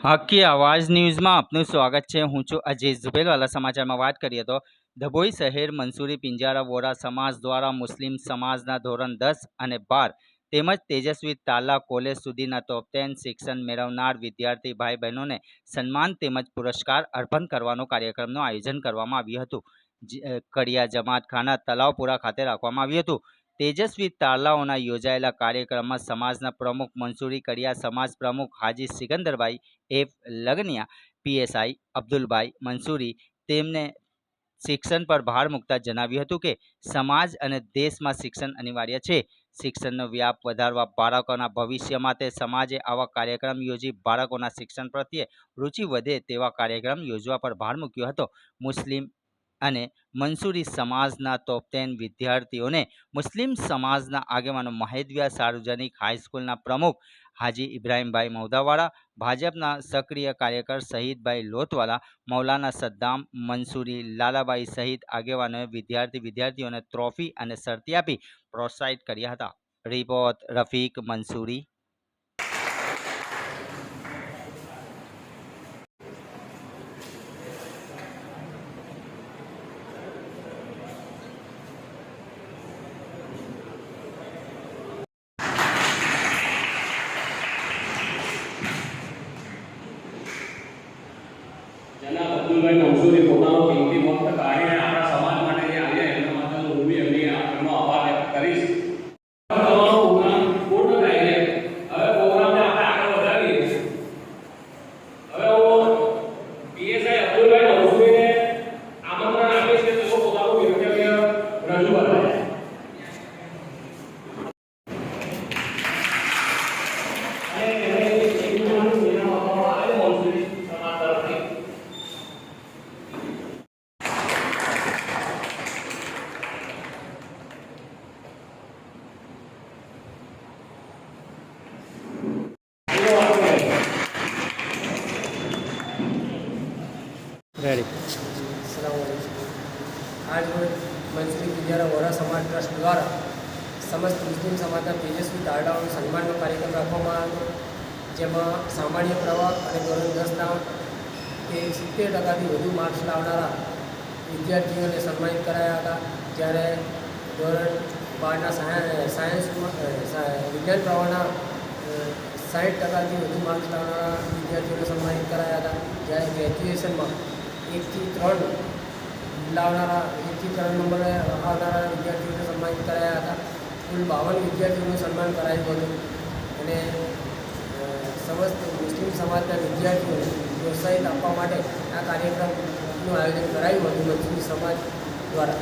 હકી આવાજ ન્યૂઝમાં આપનું સ્વાગત છે। હું છું અજીત ઝુબેરવાલા। સમાચારમાં વાત કરીએ તો ડભોઈ શહેર મંસૂરી પિંજારા વોરા સમાજ દ્વારા મુસ્લિમ સમાજના ધોરણ 10 અને 12 તેમજ તેજસ્વી તાલા કોલેજ સુધીના ટોપ 10 શિક્ષણ મેળવનાર વિદ્યાર્થી ભાઈ બહેનોને સન્માન તેમજ પુરસ્કાર અર્પણ કરવાનો કાર્યક્રમનું આયોજન કરવામાં આવ્યું હતું। કડિયા જમાત ખાના તલાવપુરા ખાતે રાખવામાં આવ્યું હતું। તેજસ્વી તાલાઓના યોજાયેલા કાર્યક્રમમાં સમાજના પ્રમુખ મંસૂરી કડિયા સમાજ પ્રમુખ હાજી સિકંદરભાઈ એફ લગનિયા, પીએસઆઈ અબ્દુલભાઈ મંસૂરી તેમને શિક્ષણ પર ભાર મૂકતા જણાવ્યું હતું કે સમાજ અને દેશમાં શિક્ષણ અનિવાર્ય છે। શિક્ષણનો વ્યાપ વધારવા બાળકોના ભવિષ્ય માટે સમાજે આવા કાર્યક્રમ યોજી બાળકોના શિક્ષણ પ્રત્યે રુચિ વધે તેવા કાર્યક્રમ યોજવા પર ભાર મૂક્યો હતો। મુસ્લિમ અને મંસૂરી સમાજના ટોપ 10 વિદ્યાર્થીઓને મુસ્લિમ સમાજના આગેવાનો મહેદવિયા સાર્વજનિક હાઈસ્કૂલના પ્રમુખ હાજી ઇબ્રાહીમભાઈ મૌદાવાળા, ભાજપના સક્રિય કાર્યકર શહીદભાઈ લોથવાલા, મૌલાના સદ્દામ મંસૂરી, લાલાભાઈ સહિત આગેવાનોએ વિદ્યાર્થીઓને ટ્રોફી અને શર્તી આપી પ્રોત્સાહિત કર્યા હતા। રિપોર્ટ રફીક મંસૂરી। જનાબ અબ્દુલભાઈ મંસૂરી પોતાનો કિંમતી વખત કાઢીને આપણા સમાજ માટે જે આવ્યા એમના માટે હું બી એમનો આભાર વ્યક્ત કરીશ। તમારો પ્રોગ્રામ પૂર્ણ થાય છે। હવે પ્રોગ્રામને આપણે આગળ વધારીએ। હવે હું પીએસઆઈ અબ્દુલભાઈ મંસૂરીને આમંત્રણ આપીશ કે તેઓ પોતાનું વક્તવ્ય રજૂ કરે। રેડી। आज रोज मंसूरी पिंजारा वोरा समाज ट्रस्ट द्वारा समस्त मुस्लिम समाजना तेजस्वी तारડાઓનો સન્માનનો કાર્યક્રમ રાખવામાં આવ્યો, જેમાં સામાન્ય પ્રવાહ અને ધોરણ 10ના 70% વધુ માર્ક્સ લાવનારા વિદ્યાર્થીઓને સન્માનિત કરાયા હતા। જ્યારે ધોરણ 12ના સાયન્સમાં વિજ્ઞાન પ્રવાહના 60%થી વધુ માર્ક્સ લાવનારા વિદ્યાર્થીઓને સન્માનિત કરાયા હતા। જ્યારે ગ્રેજ્યુએશનમાં 1 થી 3 નંબરે આવનારા વિદ્યાર્થીઓને સન્માનિત કરાયા હતા। કુલ 52 વિદ્યાર્થીઓનું સન્માન કરાયું હતું અને સમસ્ત મુસ્લિમ સમાજના વિદ્યાર્થીઓને પ્રોત્સાહિત આપવા માટે આ કાર્યક્રમનું આયોજન કરાયું હતું મંસૂરી સમાજ દ્વારા।